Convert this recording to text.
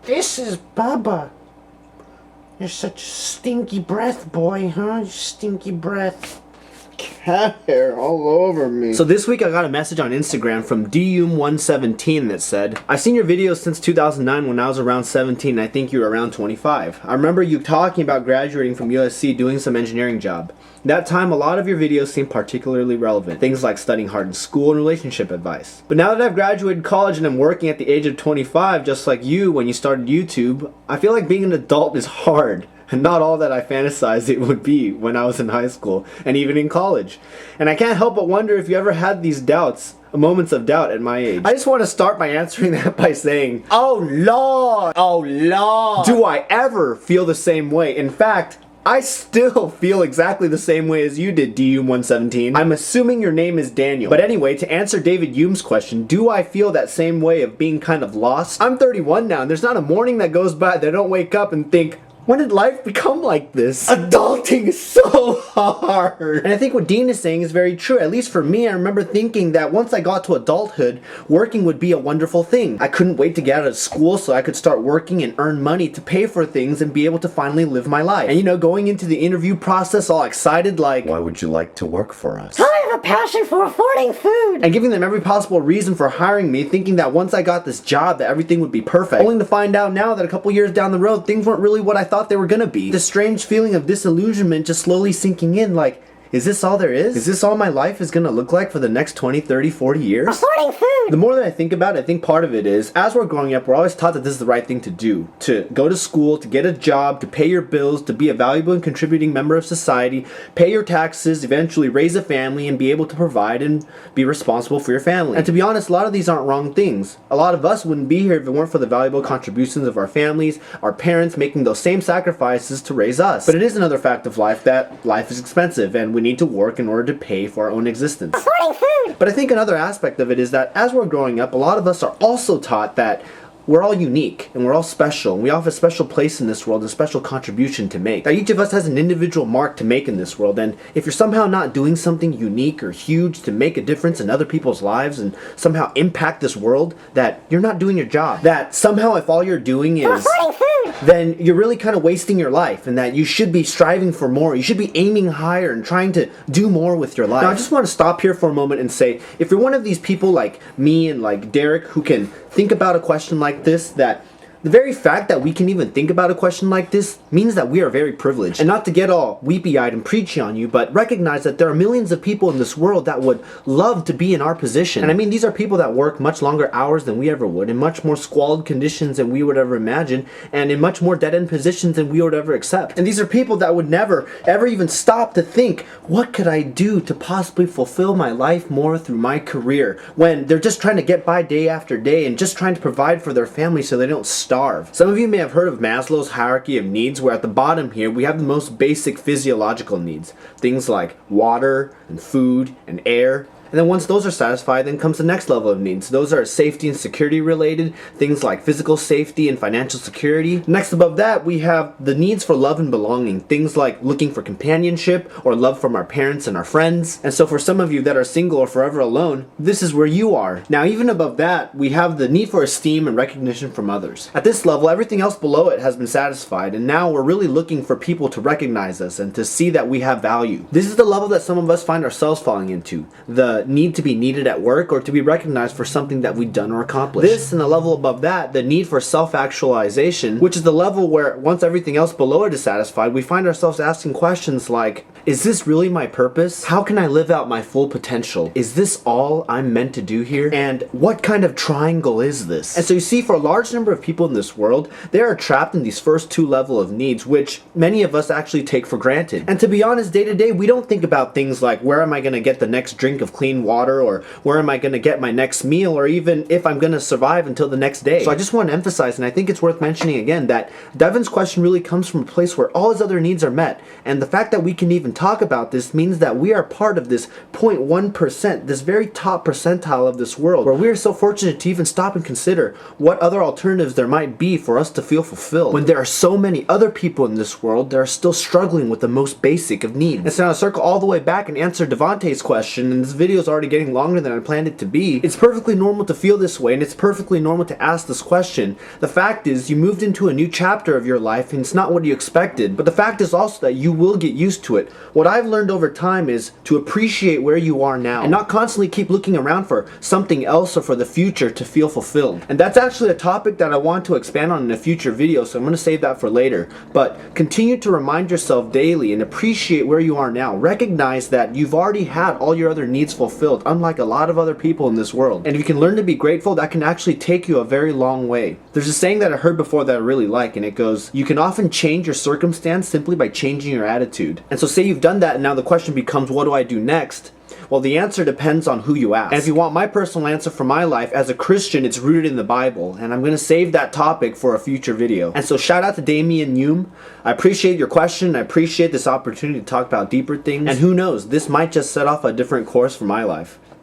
This is Bubba. You're such a stinky breath, boy, huh? You stinky breath. Cat hair all over me. So this week I got a message on Instagram from DUM117 that said, I've seen your videos since 2009 when I was around 17 and I think you were around 25. I remember you talking about graduating from USC doing some engineering job. That time a lot of your videos seemed particularly relevant. Things like studying hard in school and relationship advice. But now that I've graduated college and I'm working at the age of 25 just like you when you started YouTube, I feel like being an adult is hard. And not all that I fantasized it would be when I was in high school and even in college. And I can't help but wonder if you ever had these doubts, moments of doubt at my age. I just want to start by answering that by saying, oh Lord, oh Lord, do I ever feel the same way? In fact, I still feel exactly the same way as you did, DUM117. I'm assuming your name is Daniel. But anyway, to answer David Hume's question, do I feel that same way of being kind of lost? I'm 31 now and there's not a morning that goes by that I don't wake up and think, when did life become like this? Adulting is so hard. And I think what Dean is saying is very true. At least for me, I remember thinking that once I got to adulthood, working would be a wonderful thing. I couldn't wait to get out of school so I could start working and earn money to pay for things and be able to finally live my life. And you know, going into the interview process all excited like, why would you like to work for us? I have a passion for affording food. And giving them every possible reason for hiring me, thinking that once I got this job that everything would be perfect. Only to find out now that a couple years down the road, things weren't really what I thought they were gonna be. The strange feeling of disillusionment just slowly sinking in like, is this all there is? Is this all my life is gonna look like for the next 20, 30, 40 years? Affording food! The more that I think about it, I think part of it is, as we're growing up, we're always taught that this is the right thing to do. To go to school, to get a job, to pay your bills, to be a valuable and contributing member of society, pay your taxes, eventually raise a family, and be able to provide and be responsible for your family. And to be honest, a lot of these aren't wrong things. A lot of us wouldn't be here if it weren't for the valuable contributions of our families, our parents making those same sacrifices to raise us. But it is another fact of life that life is expensive, and we need to work in order to pay for our own existence. Affording food! But I think another aspect of it is that as we're growing up, a lot of us are also taught that we're all unique and we're all special and we all have a special place in this world and a special contribution to make. That each of us has an individual mark to make in this world, and if you're somehow not doing something unique or huge to make a difference in other people's lives and somehow impact this world, that you're not doing your job. That somehow if all you're doing is then you're really kind of wasting your life, and that you should be striving for more. You should be aiming higher and trying to do more with your life. Now I just want to stop here for a moment and say, if you're one of these people like me and like Derek who can think about a question like this, that the very fact that we can even think about a question like this means that we are very privileged. And not to get all weepy-eyed and preachy on you, but recognize that there are millions of people in this world that would love to be in our position. And I mean, these are people that work much longer hours than we ever would, in much more squalid conditions than we would ever imagine, and in much more dead-end positions than we would ever accept. And these are people that would never, ever even stop to think, what could I do to possibly fulfill my life more through my career? When they're just trying to get by day after day and just trying to provide for their family so they don't starve. Some of you may have heard of Maslow's hierarchy of needs, where at the bottom here we have the most basic physiological needs. Things like water and food and air. And then once those are satisfied, then comes the next level of needs. Those are safety and security related, things like physical safety and financial security. Next above that, we have the needs for love and belonging, things like looking for companionship or love from our parents and our friends. And so for some of you that are single or forever alone, this is where you are. Now even above that, we have the need for esteem and recognition from others. At this level, everything else below it has been satisfied, and now we're really looking for people to recognize us and to see that we have value. This is the level that some of us find ourselves falling into. The need to be needed at work or to be recognized for something that we've done or accomplished. This, and the level above that, the need for self-actualization, which is the level where once everything else below it is satisfied, we find ourselves asking questions like, is this really my purpose? How can I live out my full potential? Is this all I'm meant to do here? And what kind of triangle is this? And so you see, for a large number of people in this world, they are trapped in these first two levels of needs, which many of us actually take for granted. And to be honest, day to day, we don't think about things like, where am I going to get the next drink of clean water, or where am I going to get my next meal, or even if I'm going to survive until the next day. So I just want to emphasize, and I think it's worth mentioning again, that Devin's question really comes from a place where all his other needs are met. And the fact that we can even talk about this means that we are part of this 0.1%, this very top percentile of this world, where we are so fortunate to even stop and consider what other alternatives there might be for us to feel fulfilled, when there are so many other people in this world that are still struggling with the most basic of needs. And so now to circle all the way back and answer Devontae's question in this video video is already getting longer than I planned it to be. It's perfectly normal to feel this way, and it's perfectly normal to ask this question. The fact is, you moved into a new chapter of your life, and it's not what you expected. But the fact is also that you will get used to it. What I've learned over time is to appreciate where you are now, and not constantly keep looking around for something else or for the future to feel fulfilled. And that's actually a topic that I want to expand on in a future video, so I'm going to save that for later. But continue to remind yourself daily and appreciate where you are now. Recognize that you've already had all your other needs fulfilled, unlike a lot of other people in this world. And if you can learn to be grateful, that can actually take you a very long way. There's a saying that I heard before that I really like, and it goes, you can often change your circumstance simply by changing your attitude. And so say you've done that, and now the question becomes, what do I do next? Well, the answer depends on who you ask. And if you want my personal answer for my life, as a Christian, it's rooted in the Bible. And I'm going to save that topic for a future video. And so shout out to Damien Hume. I appreciate your question. I appreciate this opportunity to talk about deeper things. And who knows, this might just set off a different course for my life.